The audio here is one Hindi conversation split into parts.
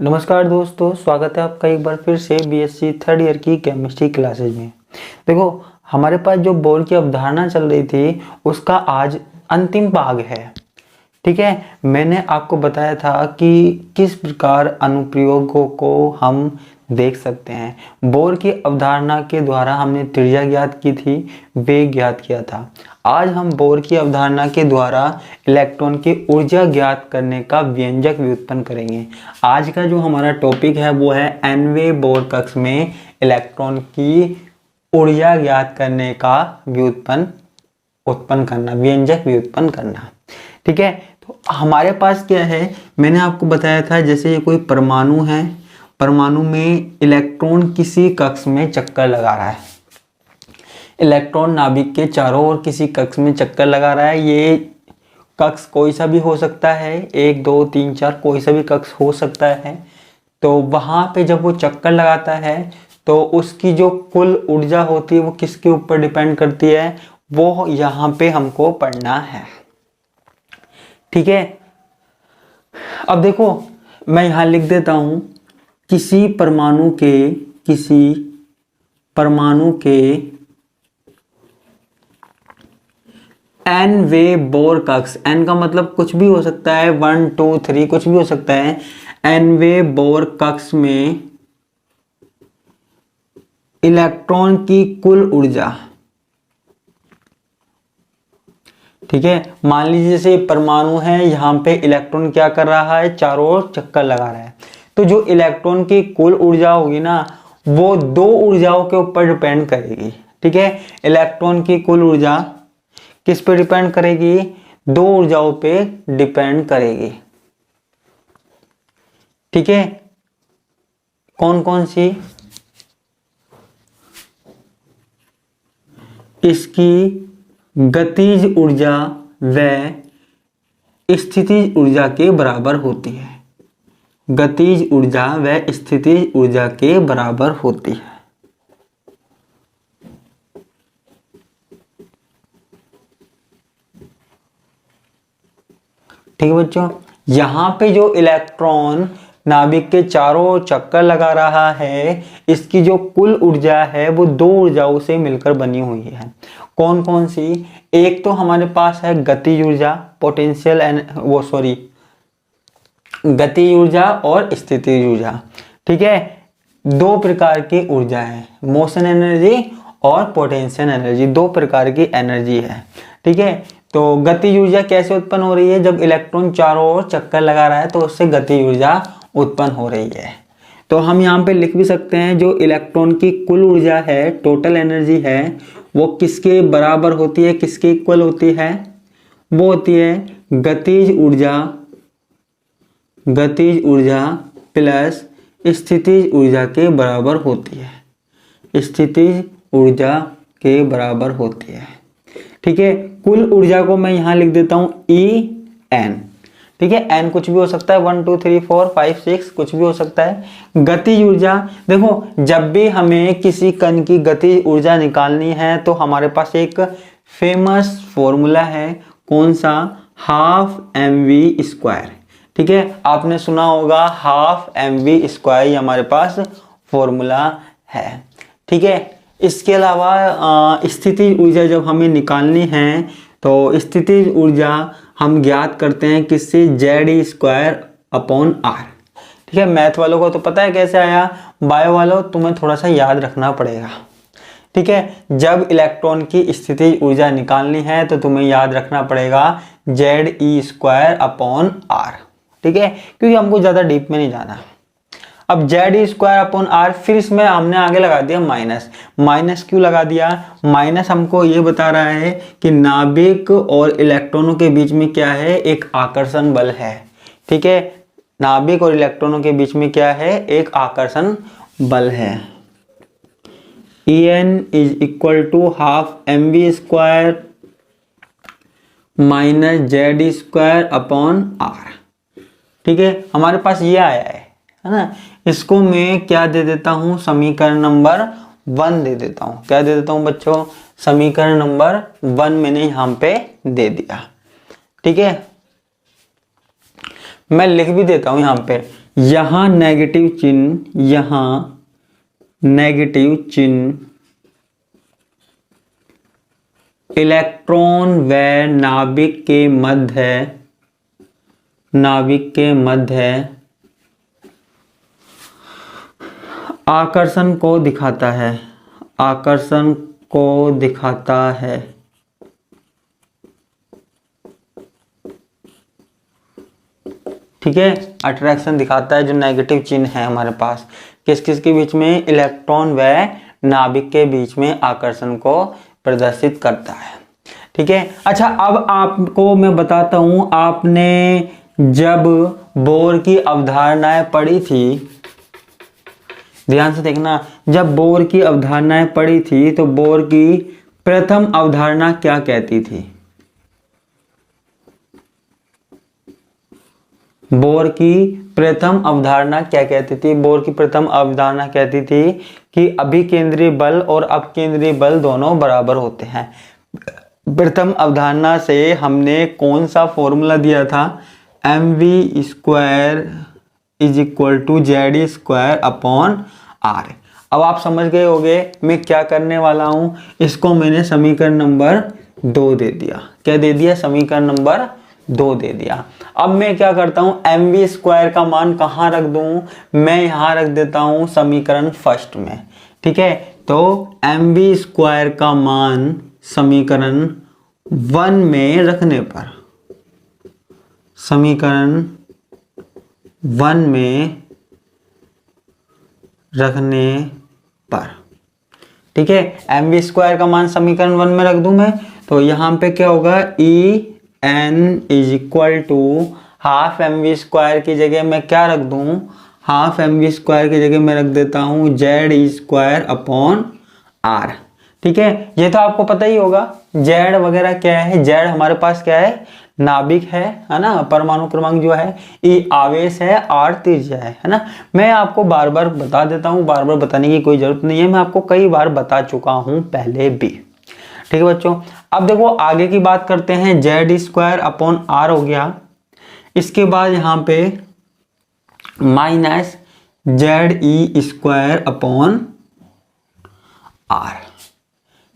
नमस्कार दोस्तों, स्वागत है आपका एक बार फिर से बीएससी थर्ड ईयर की केमिस्ट्री क्लासेज में। देखो, हमारे पास जो बोर की अवधारणा चल रही थी उसका आज अंतिम भाग है। ठीक है, मैंने आपको बताया था कि किस प्रकार अनुप्रयोगों को हम देख सकते हैं। बोर की अवधारणा के द्वारा हमने त्रिज्या ज्ञात की थी, वेग ज्ञात किया था। आज हम बोर की अवधारणा के द्वारा इलेक्ट्रॉन की ऊर्जा ज्ञात करने का व्यंजक व्युत्पन्न करेंगे। आज का जो हमारा टॉपिक है वो है nवे बोर कक्ष में इलेक्ट्रॉन की ऊर्जा ज्ञात करने का उत्पन्न करना, व्यंजक व्युत्पन्न करना। ठीक है, तो हमारे पास क्या है, मैंने आपको बताया था जैसे ये कोई परमाणु है, परमाणु में इलेक्ट्रॉन किसी कक्ष में चक्कर लगा रहा है। इलेक्ट्रॉन नाभिक के चारों ओर किसी कक्ष में चक्कर लगा रहा है। ये कक्ष कोई सा भी हो सकता है, 1 2 3 4 कोई सा भी कक्ष हो सकता है। तो वहां पे जब वो चक्कर लगाता है तो उसकी जो कुल ऊर्जा होती है वो किसके ऊपर डिपेंड करती है, वो यहाँ पे हमको पढ़ना है। ठीक है, अब देखो मैं यहाँ लिख देता हूं, किसी परमाणु के n वे बोर कक्ष, n का मतलब कुछ भी हो सकता है, 1 2 3 कुछ भी हो सकता है। n वे बोर कक्ष में इलेक्ट्रॉन की कुल ऊर्जा, ठीक है, मान लीजिए जैसे परमाणु है, यहाँ पे इलेक्ट्रॉन क्या कर रहा है, चारों ओर चक्कर लगा रहा है। तो जो इलेक्ट्रॉन की कुल ऊर्जा होगी ना, वो 2 ऊर्जाओं के ऊपर डिपेंड करेगी। ठीक है, इलेक्ट्रॉन की कुल ऊर्जा किस पे डिपेंड करेगी, 2 ऊर्जाओं पे डिपेंड करेगी। ठीक है, कौन कौन सी, इसकी गतिज ऊर्जा व स्थितिज ऊर्जा के बराबर होती है। गतिज ऊर्जा व स्थितिज ऊर्जा के बराबर होती है। ठीक है बच्चों, यहां पे जो इलेक्ट्रॉन नाभिक के चारों ओर चक्कर लगा रहा है, इसकी जो कुल ऊर्जा है वो 2 ऊर्जाओं से मिलकर बनी हुई है। कौन कौन सी, एक तो हमारे पास है गतिज ऊर्जा, गतिज ऊर्जा और स्थितिज ऊर्जा। ठीक है, 2 प्रकार की ऊर्जा है, मोशन एनर्जी और पोटेंशियल एनर्जी, 2 प्रकार की एनर्जी है। ठीक है, तो गतिज ऊर्जा कैसे उत्पन्न हो रही है, जब इलेक्ट्रॉन चारों ओर चक्कर लगा रहा है तो उससे गतिज ऊर्जा उत्पन्न हो रही है। तो हम यहाँ पे लिख भी सकते हैं, जो इलेक्ट्रॉन की कुल ऊर्जा है, टोटल एनर्जी है, वो किसके बराबर होती है, किसके इक्वल होती है, वो होती है गतिज ऊर्जा प्लस स्थितिज ऊर्जा के बराबर होती है। स्थितिज ऊर्जा के बराबर होती है। ठीक है, कुल ऊर्जा को मैं यहां लिख देता हूं En। ठीक है, n कुछ भी हो सकता है, 1 2 3 4 5 6 कुछ भी हो सकता है। गतिज ऊर्जा, देखो जब भी हमें किसी कण की गतिज ऊर्जा निकालनी है तो हमारे पास एक फेमस फॉर्मूला है, कौन सा, हाफ mv²। ठीक है, आपने सुना होगा हाफ mv², ये हमारे पास फॉर्मूला है। ठीक है, इसके अलावा स्थितिज ऊर्जा जब हमें निकालनी है तो स्थितिज ऊर्जा हम ज्ञात करते हैं किससे, Ze²/r। ठीक है, मैथ वालों को तो पता है कैसे आया, बायो वालों तुम्हें थोड़ा सा याद रखना पड़ेगा। ठीक है, जब इलेक्ट्रॉन की स्थितिज ऊर्जा निकालनी है तो तुम्हें याद रखना पड़ेगा Ze²/r। ठीक है, क्योंकि हमको ज्यादा डीप में नहीं जाना। अब Ze²/r, फिर इसमें हमने आगे लगा दिया माइनस क्यों लगा दिया, माइनस हमको ये बता रहा है कि नाभिक और इलेक्ट्रॉनों के बीच में क्या है, एक आकर्षण बल है। ठीक है, नाभिक और इलेक्ट्रॉनों के बीच में क्या है, एक आकर्षण बल है। En = half mv² minus Ze²/r। ठीक है, हमारे पास ये आया है ना, इसको मैं क्या दे देता हूं, समीकरण नंबर 1 दे देता हूं। क्या दे देता हूं बच्चों, समीकरण नंबर 1 मैंने यहां पे दे दिया। ठीक है, मैं लिख भी देता हूं यहां पे, यहाँ नेगेटिव चिन्ह, यहाँ नेगेटिव चिन्ह इलेक्ट्रॉन व नाभिक के मध्य आकर्षण को दिखाता है, आकर्षण को दिखाता है। ठीक है, अट्रैक्शन दिखाता है जो नेगेटिव चिन्ह है हमारे पास, किस किस के बीच में, इलेक्ट्रॉन व नाभिक के बीच में आकर्षण को प्रदर्शित करता है। ठीक है, अच्छा अब आपको मैं बताता हूं, आपने जब बोर की अवधारणाएं पढ़ी थी, ध्यान से देखना, जब बोर की अवधारणाएं पढ़ी थी तो बोर की प्रथम अवधारणा क्या कहती थी? बोर की प्रथम अवधारणा क्या कहती थी? बोर की प्रथम अवधारणा कहती थी कि अभिकेंद्री बल और अपकेंद्री बल दोनों बराबर होते हैं। प्रथम अवधारणा से हमने कौन सा फॉर्मूला दिया था? mv square is equal to Z square upon r. अब आप समझ गए होंगे मैं क्या करने वाला हूं, इसको मैंने समीकरण नंबर 2 दे दिया। क्या दे दिया? समीकरण नंबर 2 दे दिया। अब मैं क्या करता हूं, mv स्क्वायर का मान कहां रख दूं? मैं यहां रख देता हूं समीकरण फर्स्ट में। ठीक है, तो mv स्क्वायर का मान समीकरण 1 में रखने पर, समीकरण 1 में रखने पर, ठीक है, mv स्क्वायर का मान समीकरण 1 में रख दूं मैं, तो यहां पे क्या होगा, E n is equal to half mv square की जगह मैं क्या रख दूं, हाफ mv स्क्वायर की जगह मैं रख देता हूं जेड स्क्वायर अपॉन आर। ठीक है, ये तो आपको पता ही होगा जेड वगैरह क्या है। जेड हमारे पास क्या है? नाभिक है ना, परमाणु क्रमांक जो है, ई आवेश है, आर त्रिज्या है ना। मैं आपको बार बार बता देता हूँ, बार बार बताने की कोई जरूरत नहीं है, मैं आपको कई बार बता चुका हूँ पहले भी। ठीक है बच्चों, अब देखो आगे की बात करते हैं। जेड स्क्वायर अपॉन आर हो गया, इसके बाद यहाँ पे minus Z e square upon r.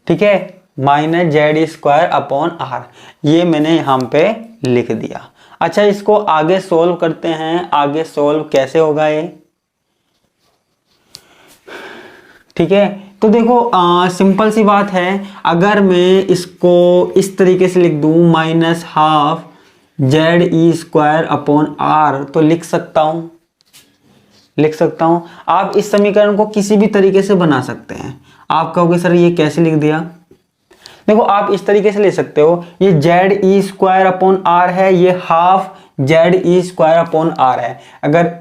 ठीक है, minus Z square upon r, ये मैंने यहां पे लिख दिया। अच्छा, इसको आगे सोल्व करते हैं। आगे सोल्व कैसे होगा ये? ठीक है, तो देखो सिंपल सी बात है, अगर मैं इसको इस तरीके से लिख दूं minus half Z e square upon r, तो लिख सकता हूं। आप इस समीकरण को किसी भी तरीके से बना सकते हैं। आप कहोगे सर ये कैसे लिख दिया? देखो आप इस तरीके से ले सकते हो, ये Z e square upon r है, ये half Z e square upon r है। अगर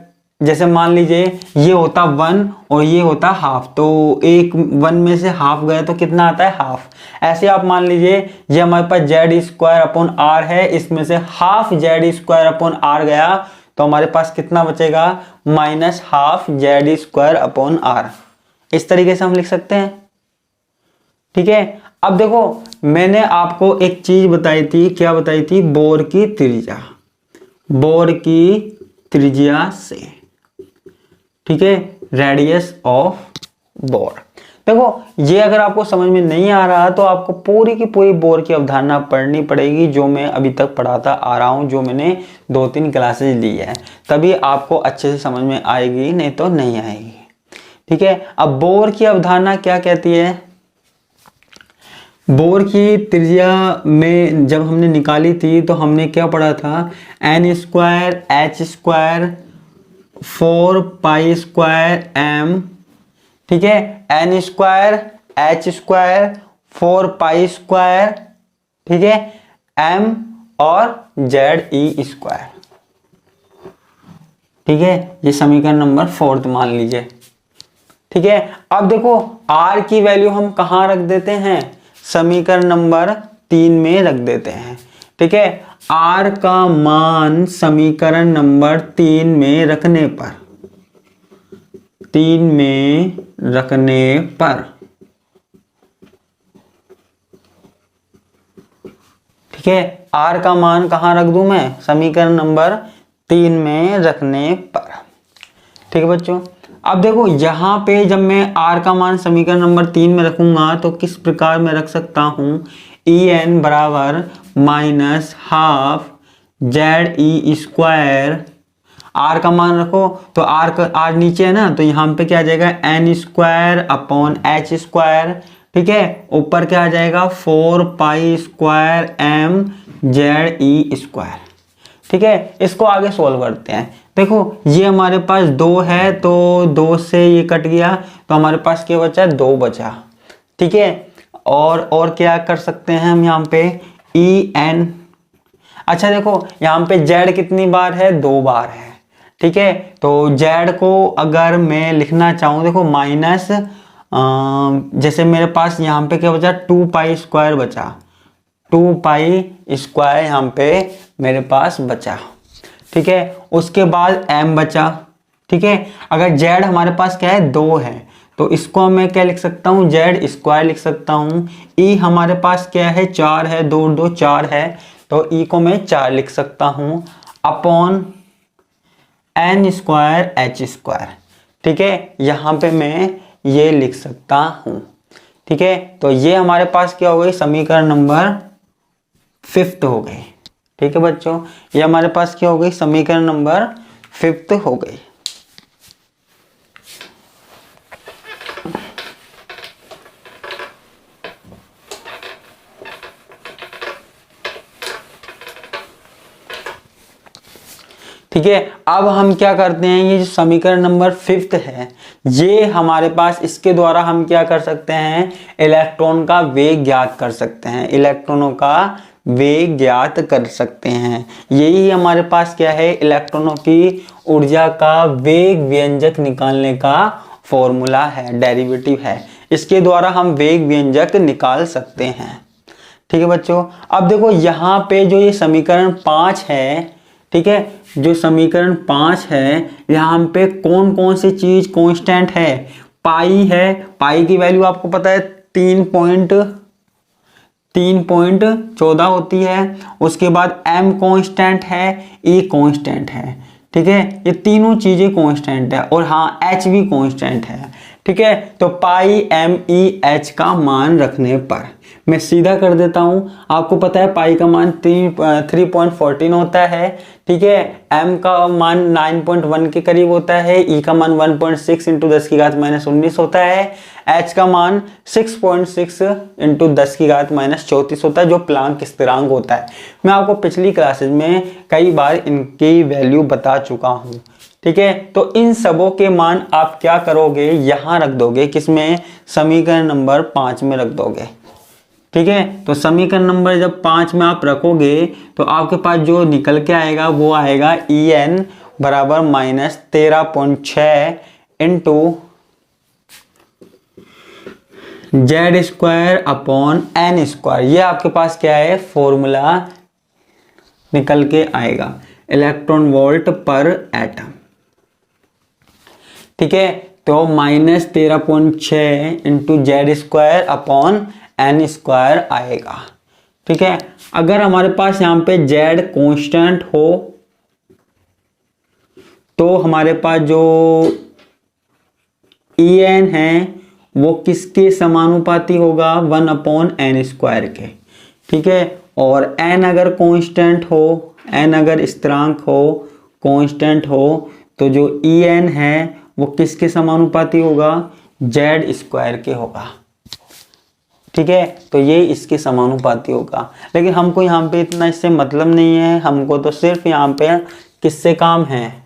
जैसे मान लीजिए ये होता 1 और ये होता हाफ, तो एक 1 में से हाफ गया तो कितना आता है? हाफ। ऐसे आप मान लीजिए ये हमारे पास जेड स्क्वायर अपॉन आर है, इसमें से half Z square upon r गया, तो हमारे पास कितना बचेगा? Minus half Z square upon r. इस तरीके से हम लिख सकते हैं। ठीक है, अब देखो मैंने आपको एक चीज बताई थी, क्या बताई थी? बोर की त्रिज्या, बोर की त्रिज्या से, ठीक है, रेडियस ऑफ बोर। देखो ये अगर आपको समझ में नहीं आ रहा तो आपको पूरी की पूरी बोर की अवधारणा पढ़नी पड़ेगी, जो मैं अभी तक पढ़ाता आ रहा हूं, जो मैंने 2-3 क्लासेज ली है, तभी आपको अच्छे से समझ में आएगी, नहीं तो नहीं आएगी। ठीक है, अब बोर की अवधारणा क्या कहती है? बोर की त्रिज्या में जब हमने निकाली थी तो हमने क्या पढ़ा था? N square h square 4 pi square m. ठीक है, n square h square 4 pi square, ठीक है, एम और जेड ई स्क्वायर। ठीक है, ये समीकरण नंबर 4 मान लीजिए। ठीक है, अब देखो आर की वैल्यू हम कहां रख देते हैं? समीकरण नंबर 3 में रख देते हैं। ठीक है, आर का मान समीकरण नंबर 3 में रखने पर, 3 में रखने पर, ठीक है, आर का मान कहां रख दूं मैं? समीकरण नंबर 3 में रखने पर। ठीक है बच्चों। अब देखो यहाँ पे जब मैं r का मान समीकरण नंबर 3 में रखूंगा तो किस प्रकार मैं रख सकता हूँ, ई एन बराबर minus half Z e square, r का मान रखो तो आर नीचे है ना, तो यहाँ पे क्या आ जाएगा n square upon h square, ठीक है, ऊपर क्या आ जाएगा 4 pi square m Z e square. ठीक है, इसको आगे सोल्व करते हैं। देखो ये हमारे पास 2 है तो 2 से ये कट गया तो हमारे पास क्या बचा, 2 बचा। ठीक है, और क्या कर सकते हैं हम यहाँ पे ई एन, अच्छा देखो यहाँ पे जेड कितनी बार है, 2 बार है। ठीक है, तो जेड को अगर मैं लिखना चाहूँ, देखो माइनस जैसे मेरे पास यहाँ पे क्या बचा 2 पाई स्क्वायर बचा, 2 पाई स्क्वायर यहाँ पे मेरे पास बचा। ठीक है, उसके बाद m बचा। ठीक है, अगर z हमारे पास क्या है 2 है तो इसको मैं क्या लिख सकता हूँ, z स्क्वायर लिख सकता हूँ। e हमारे पास क्या है 4 है, 2 2 4 है तो e को मैं 4 लिख सकता हूँ upon n square h square. ठीक है, यहाँ पे मैं ये लिख सकता हूँ। ठीक है, तो ये हमारे पास क्या हो गई, समीकरण नंबर 5th हो गई। ठीक है बच्चों, ये हमारे पास क्या हो गई, समीकरण नंबर 5th हो गई। ठीक है, अब हम क्या करते हैं, ये जो समीकरण नंबर 5th है ये हमारे पास, इसके द्वारा हम क्या कर सकते हैं, इलेक्ट्रॉन का वेग ज्ञात कर सकते हैं, इलेक्ट्रॉनों का वेग ज्ञात कर सकते हैं। यही हमारे पास क्या है, इलेक्ट्रॉनों की ऊर्जा का वेग व्यंजक निकालने का फॉर्मूला है, डेरिवेटिव है। इसके द्वारा हम वेग व्यंजक निकाल सकते हैं। ठीक है बच्चों, अब देखो यहाँ पे जो ये समीकरण 5 है, ठीक है, जो समीकरण 5 है यहाँ पे कौन कौन सी चीज कांस्टेंट है, पाई है, पाई की वैल्यू आपको पता है 3.14 होती है। उसके बाद m कांस्टेंट है, e कांस्टेंट है। ठीक है, ये तीनों चीजें कांस्टेंट है और हाँ h भी कांस्टेंट है। ठीक है, तो पाई एम ई एच का मान रखने पर मैं सीधा कर देता हूं, आपको पता है पाई का मान 3.14 होता है। ठीक है, m का मान 9.1 के करीब होता है, e का मान 1.6 इंटू 10 की घात -19 होता है, h का मान 6.6 इंटू 10 की घात -34 होता है, जो प्लांक स्थिरांक होता है। मैं आपको पिछली क्लासेज में कई बार इनकी वैल्यू बता चुका हूँ। ठीक है, तो इन सबों के मान आप क्या करोगे, यहां रख दोगे, किसमें, समीकरण नंबर 5 में रख दोगे। ठीक है, तो समीकरण नंबर जब 5 में आप रखोगे तो आपके पास जो निकल के आएगा वो आएगा ई एन बराबर -13.6 into Z square upon n square. ये आपके पास क्या है, फॉर्मूला निकल के आएगा, इलेक्ट्रॉन वोल्ट पर एटम। ठीक है, तो -13.6 into Z square upon n square आएगा। ठीक है, अगर हमारे पास यहाँ पे जेड कांस्टेंट हो तो हमारे पास जो ई एन है वो किसके समानुपाती होगा, 1 अपॉन एन स्क्वायर के। ठीक है, और एन अगर कांस्टेंट हो, एन अगर स्थिरांक हो, कांस्टेंट हो, तो जो ई एन है वो किसके समानुपाती होगा, जेड स्क्वायर के होगा। ठीक है, तो ये इसके समानुपाती होगा। लेकिन हमको यहाँ पे इतना इससे मतलब नहीं है, हमको तो सिर्फ यहाँ पे किससे काम है।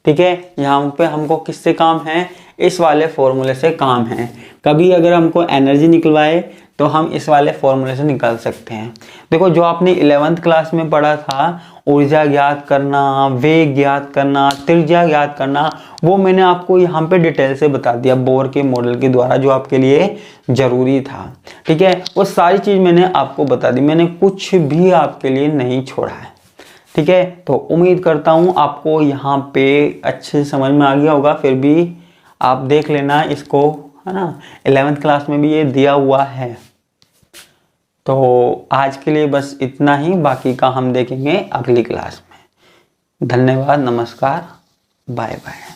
ठीक है, यहाँ पे हमको किससे काम है, इस वाले फॉर्मूले से काम है। कभी अगर हमको एनर्जी निकलवाए तो हम इस वाले फॉर्मूले से निकाल सकते हैं। देखो जो आपने 11th क्लास में पढ़ा था, ऊर्जा ज्ञात करना, वेग ज्ञात करना, त्रिज्या ज्ञात करना, वो मैंने आपको यहाँ पे डिटेल से बता दिया बोर के मॉडल के द्वारा, जो आपके लिए जरूरी था। ठीक है, वो सारी चीज मैंने आपको बता दी, मैंने कुछ भी आपके लिए नहीं छोड़ा है। ठीक है, तो उम्मीद करता हूँ आपको यहाँ पे अच्छे से समझ में आ गया होगा। फिर भी आप देख लेना इसको, है ना, 11th क्लास में भी ये दिया हुआ है। तो आज के लिए बस इतना ही, बाकी का हम देखेंगे अगली क्लास में। धन्यवाद, नमस्कार। Bye bye.